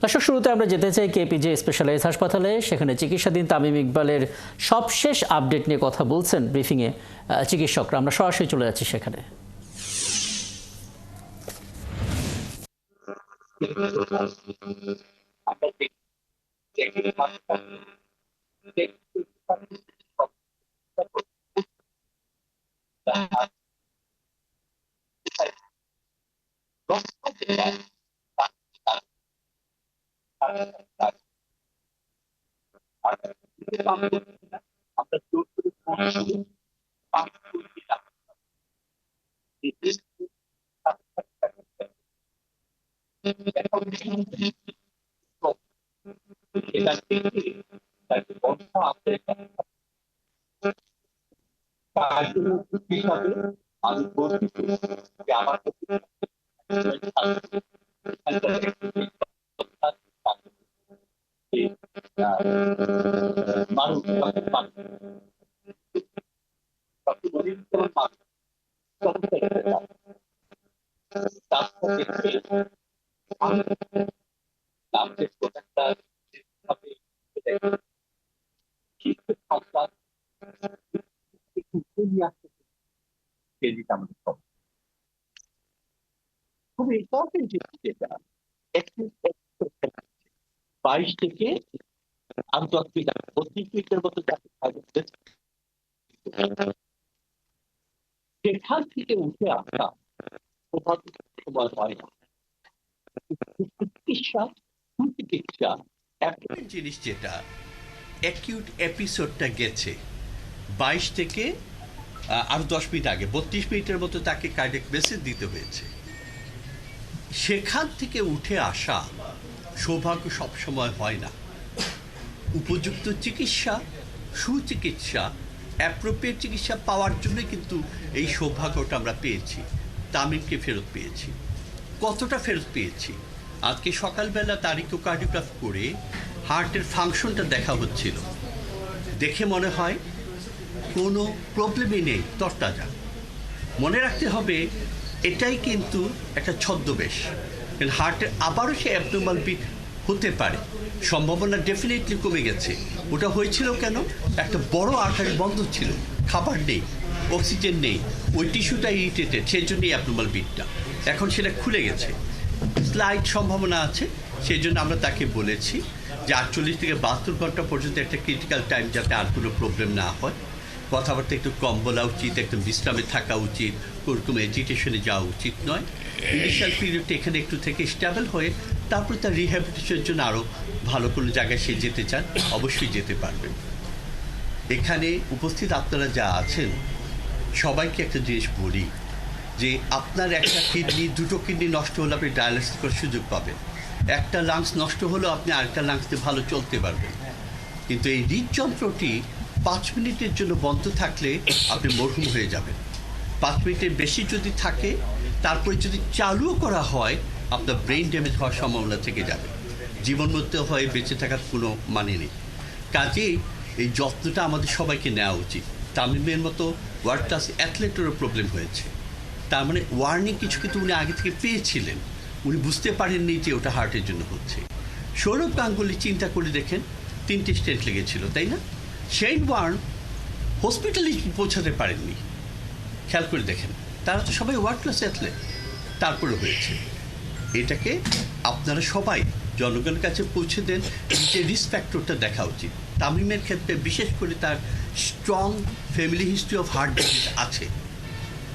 দর্শক, শুরুতে আমরা যেতে চাই কেপিজে স্পেশালাইজ হাসপাতালে। সেখানে চিকিৎসাধীন তামিম ইকবালের সবশেষ আপডেট নিয়ে কথা বলছেন ব্রিফিংয়ে চিকিৎসকরা। আমরা সরাসরি চলে যাচ্ছি সেখানে। খুব ইম্পর্টেন্ট যেটা 22 থেকে আন্তর্জাতিক 32 মিনিটের মতো সেখান থেকে উঠে আসা সময় হয় না। চিকিৎসা সুচিকিৎসা জিনিস যেটা অ্যাকিউট এপিসোডটা গেছে 22 থেকে আরো 10 মিনিট আগে 32 মিনিটের মতো তাকে কার্ডিয়াক মেসেজ দিতে হয়েছে। সেখান থেকে উঠে আসা সৌভাগ্য সবসময় হয় না। উপযুক্ত চিকিৎসা, সুচিকিৎসা, অ্যাপ্রোপ্রিয়েট চিকিৎসা পাওয়ার জন্য কিন্তু এই সৌভাগ্যটা আমরা পেয়েছি। তামিমকে ফেরত পেয়েছি। কতটা ফেরত পেয়েছি? আজকে সকালবেলা তার ইকোকার্ডিওগ্রাফ করে হার্টের ফাংশনটা দেখা হচ্ছিল। দেখে মনে হয় কোনো প্রবলেমই নেই, তরতাজা। মনে রাখতে হবে এটাই কিন্তু একটা ছদ্মবেশ। কারণ হার্টের আবারও সে অ্যাবনর্মাল বিট হতে পারে, সম্ভাবনা ডেফিনেটলি কমে গেছে। ওটা হয়েছিল কেন? একটা বড় আর্টারি বন্ধ ছিল, খাবার নেই, অক্সিজেন নেই, ওই টিস্যুটা ইরিটেটেড, সেই জন্যই অ্যাবনর্মাল বিটটা। এখন সেটা খুলে গেছে, স্লাইড সম্ভাবনা আছে। সেই জন্য আমরা তাকে বলেছি যে 48 থেকে 72 ঘন্টা পর্যন্ত একটা ক্রিটিক্যাল টাইম, যাতে আর কোনো প্রবলেম না হয়। কথাবার্তা একটু কম বলা উচিত, একটু বিশ্রামে থাকা উচিত, ওরকম এজিটেশনে যাওয়া উচিত নয়। ইনিশিয়াল পিরিয়ডটা এখানে একটু থেকে স্টেবল হয়ে তারপর তার রিহ্যাবিলিটেশনের জন্য আরও ভালো কোনো জায়গায় সে যেতে চান, অবশ্যই যেতে পারবেন। এখানে উপস্থিত আপনারা যা আছেন সবাইকে একটা জিনিস বলি যে আপনার একটা কিডনি, দুটো কিডনি নষ্ট হলে আপনি ডায়ালিসিস করার সুযোগ পাবেন। একটা লাংস নষ্ট হলেও আপনি আরেকটা লাংস দিয়ে ভালো চলতে পারবেন। কিন্তু এই হৃদযন্ত্রটি 5 মিনিটের জন্য বন্ধ থাকলে আপনি মরহুম হয়ে যাবেন। 5 মিনিটের বেশি যদি থাকে, তারপরে যদি চালুও করা হয়, আপনার ব্রেন ড্যামেজ হওয়ার সম্ভাবনা থেকে যাবে। জীবন মধ্যে হয়ে বেঁচে থাকার কোনো মানে নেই। কাজেই এই যত্নটা আমাদের সবাইকে নেওয়া উচিত। তামিমের মতো ওয়ার্ল্ড ক্লাস অ্যাথলেটেরও প্রবলেম হয়েছে, তার মানে ওয়ার্নিং কিছু কিন্তু উনি আগে থেকে পেয়েছিলেন, উনি বুঝতে পারেননি যে ওটা হার্টের জন্য হচ্ছে। সৌরভ গাঙ্গুলি চিন্তা করে দেখেন, 3টে স্টেন্ট লেগেছিল, তাই না? শেন ওয়ার্ন হসপিটালে পৌঁছাতে পারেননি। খেয়াল করে দেখেন, তারা তো সবাই ওয়ার্ল্ড ক্লাস অ্যাথলেট, তারপরে হয়েছে। এটাকে আপনারা সবাই জনগণের কাছে পৌঁছে দেন, যে রিস্ক ফ্যাক্টরটা দেখা উচিত। তামিমের ক্ষেত্রে বিশেষ করে তার strong family history of heart disease আছে।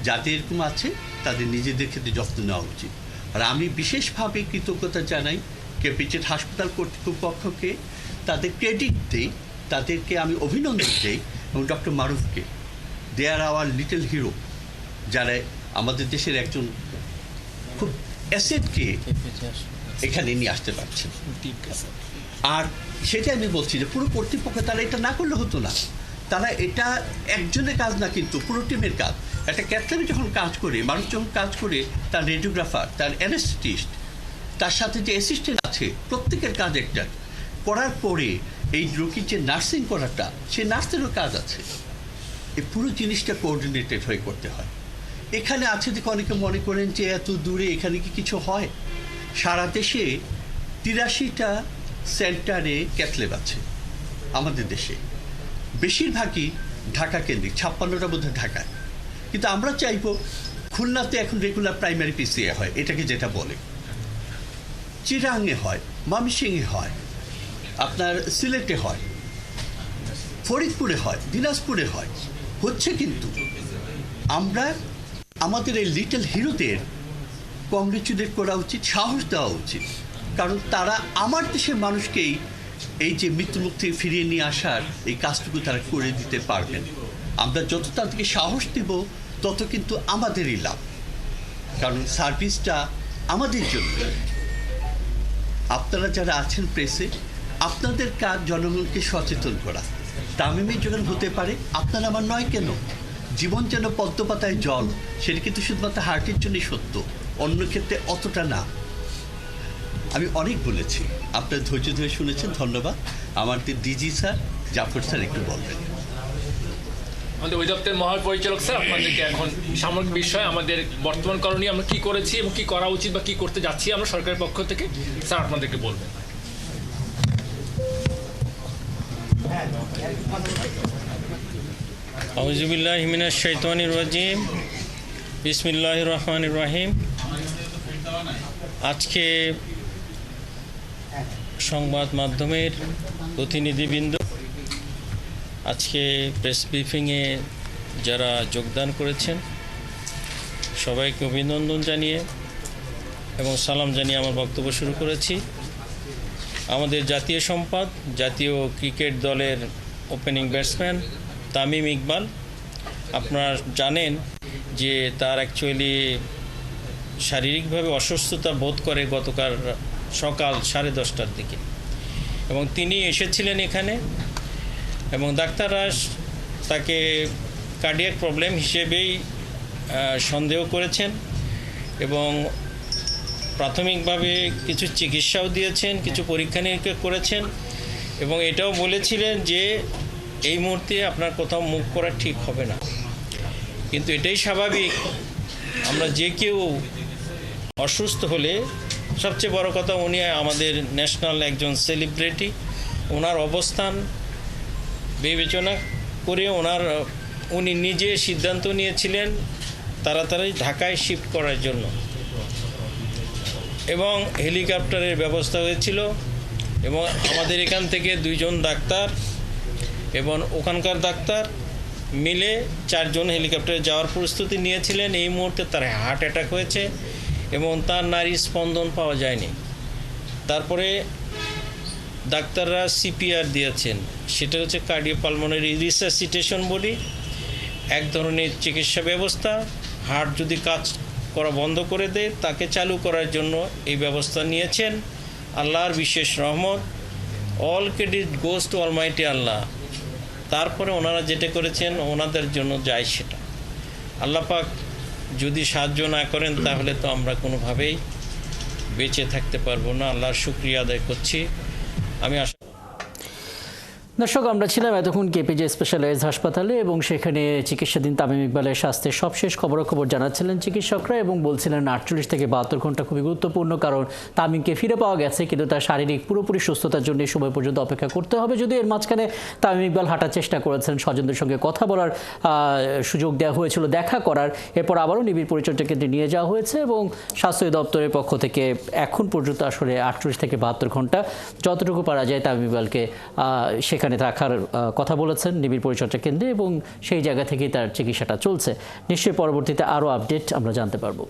যাদের এরকম আছে তাদের নিজেদের ক্ষেত্রে যত্ন নেওয়া উচিত। আর আমি বিশেষভাবে কৃতজ্ঞতা জানাই কেপিজেড হাসপাতাল কর্তৃপক্ষকে, তাদের ক্রেডিট দিই, তাদেরকে আমি অভিনন্দন দিই, এবং ডক্টর মারুফকে। They are our little hero, যারা আমাদের দেশের একজন খুব অ্যাসেটকে এখানে নিয়ে আসতে পারছেন। আর সেটা আমি বলছি যে পুরো কর্তৃপক্ষ তারা এটা না করলে হতো না। তারা এটা একজনের কাজ না, কিন্তু পুরো টিমের কাজ। একটা ক্যাথলিক যখন কাজ করে, মানুষ যখন কাজ করে, তার রেডিওগ্রাফার, তার অ্যানেস্থেটিস্ট, তার সাথে যে অ্যাসিস্ট্যান্ট আছে, প্রত্যেকের কাজ একটা। করার পরে এই রোগীর যে নার্সিং করাটা, সেই নার্সেরও কাজ আছে। এই পুরো জিনিসটা কোঅর্ডিনেটেড হয়ে করতে হয়। এখানে আছে দেখে অনেকে মনে করেন যে এত দূরে এখানে কি কিছু হয়? সারা দেশে 83টা সেন্টারে ক্যাথল্যাব আছে আমাদের দেশে, বেশিরভাগই ঢাকা কেন্দ্রিক, 56টা বোধহয় ঢাকায়। কিন্তু আমরা চাইব খুলনাতে এখন রেগুলার প্রাইমারি পিসিএ হয়, এটাকে যেটা বলে, চিরাঙে হয়, ময়মনসিংহে হয়, আপনার সিলেটে হয়, ফরিদপুরে হয়, দিনাজপুরে হয়, হচ্ছে। কিন্তু আমরা আমাদের এই লিটল হিরোদের কংগ্রেচুলেট করা উচিত, সাহস দেওয়া উচিত, কারণ তারা আমার দেশের মানুষকেই এই যে মৃত্যুমুখ থেকে ফিরিয়ে নিয়ে আসার এই কাজটুকু তারা করে দিতে পারবেন। আমরা যত তাদেরকে সাহস দেব তত কিন্তু আমাদেরই লাভ, কারণ সার্ভিসটা আমাদের জন্য। আপনারা যারা আছেন প্রেসে, আপনাদের কাজ জনগণকে সচেতন করা। তামিমের যখন হতে পারে, আপনার আমার নয় কেন? জীবন যেন পদ্মপাতায় জল, সেটা কিন্তু শুধুমাত্র হার্টের জন্যই সত্য, অন্য ক্ষেত্রে অতটা না। আমি অনেক বলেছি, আপনার ধৈর্য ধরে শুনেছেন, ধন্যবাদ। আমাদের ডিজি স্যার, জাফর স্যার একটু বলবেন। আমাদের অধিদপ্তরের মহাপরিচালক স্যার, আপনাদেরকে এখন সামগ্রিক বিষয়ে আমাদের বর্তমান করণীয় আমরা কি করেছি এবং কি করা উচিত বা কি করতে যাচ্ছি আমরা সরকারের পক্ষ থেকে, স্যার আপনাদেরকে বলবেন। আউযুবিল্লাহি মিনাশ শাইতানির রাজিম, বিসমিল্লাহির রহমানির রহিম। আজকে সংবাদ মাধ্যমের প্রতিনিধিবৃন্দ, আজকে প্রেস ব্রিফিংয়ে যারা যোগদান করেছেন সবাইকে অভিনন্দন জানিয়ে এবং সালাম জানিয়ে আমার বক্তব্য শুরু করেছি। আমাদের জাতীয় সম্পাদ, জাতীয় ক্রিকেট দলের ওপেনিং ব্যাটসম্যান তামিম ইকবাল, আপনারা জানেন যে তার অ্যাকচুয়ালি শারীরিকভাবে অসুস্থতা বোধ করে গতকাল সকাল 10:30টার দিকে, এবং তিনি এসেছিলেন এখানে, এবং ডাক্তাররা তাকে কার্ডিয়াক প্রবলেম হিসেবেই সন্দেহ করেছেন এবং প্রাথমিকভাবে কিছু চিকিৎসাও দিয়েছেন, কিছু পরীক্ষা নিরীক্ষা করেছেন, এবং এটাও বলেছিলেন যে এই মুহূর্তে আপনার কোথাও মুভ করা ঠিক হবে না। কিন্তু এটাই স্বাভাবিক, আমরা যে কেউ অসুস্থ হলে, সবচেয়ে বড় কথা উনি আমাদের ন্যাশনাল একজন সেলিব্রিটি, ওনার অবস্থান বিবেচনা করে উনি নিজে সিদ্ধান্ত নিয়েছিলেন তাড়াতাড়ি ঢাকায় শিফট করার জন্য, এবং হেলিকপ্টারের ব্যবস্থা হয়েছিল, এবং আমাদের এখান থেকে 2 জন ডাক্তার এবং ওখানকার ডাক্তার মিলে 4 জন হেলিকপ্টারে যাওয়ার প্রস্তুতি নিয়েছিলেন। এই মুহূর্তে তার হার্ট অ্যাটাক হয়েছে এবং তার নাড়ি স্পন্দন পাওয়া যায়নি। তারপরে ডাক্তাররা সিপিআর দিয়েছেন, সেটা হচ্ছে কার্ডিওপালমোনারি রিসাসিটেশন বলি, এক ধরনের চিকিৎসা ব্যবস্থা। হার্ট যদি কাজ করা বন্ধ করে দেয়, তাকে চালু করার জন্য এই ব্যবস্থা নিয়েছেন। আল্লাহর বিশেষ রহমত, all credit goes to almighty Allah. তারপরে ওনারা যেটা করেছেন ওনাদের জন্য যায় সেটা। আল্লাহ পাক যদি সাহায্য না করেন তাহলে তো আমরা কোনোভাবেই বেঁচে থাকতে পারবো না। আল্লাহর শুকরিয়া আদায় করছি। আমি আশা দর্শক, আমরা ছিলাম এতক্ষণ কেপিজে স্পেশালাইজ হাসপাতালে, এবং সেখানে চিকিৎসাধীন তামিম ইকবালের স্বাস্থ্যের সবশেষ খবরাখবর জানাচ্ছিলেন চিকিৎসকরা, এবং বলছিলেন 48 থেকে 72 ঘন্টা খুবই গুরুত্বপূর্ণ, কারণ তামিমকে ফিরে পাওয়া গেছে কিন্তু তার শারীরিক পুরোপুরি সুস্থতার জন্য এই সময় পর্যন্ত অপেক্ষা করতে হবে। যদিও এর মাঝখানে তামিম ইকবাল হাঁটার চেষ্টা করেছেন, স্বজনদের সঙ্গে কথা বলার সুযোগ দেওয়া হয়েছিল, দেখা করার। এরপর আবারও নিবিড় পরিচর্যা কেন্দ্রে নিয়ে যাওয়া হয়েছে, এবং স্বাস্থ্য দপ্তরের পক্ষ থেকে এখন পর্যন্ত আসলে 48 থেকে 72 ঘন্টা যতটুকু পারা যায় তামিম ইকবালকে সেখানে রাখার কথা বলেছেন নিবিড় পরিচর্যা কেন্দ্রে, এবং সেই জায়গা থেকেই তার চিকিৎসাটা চলছে। নিশ্চয়ই পরবর্তীতে আরও আপডেট আমরা জানতে পারবো।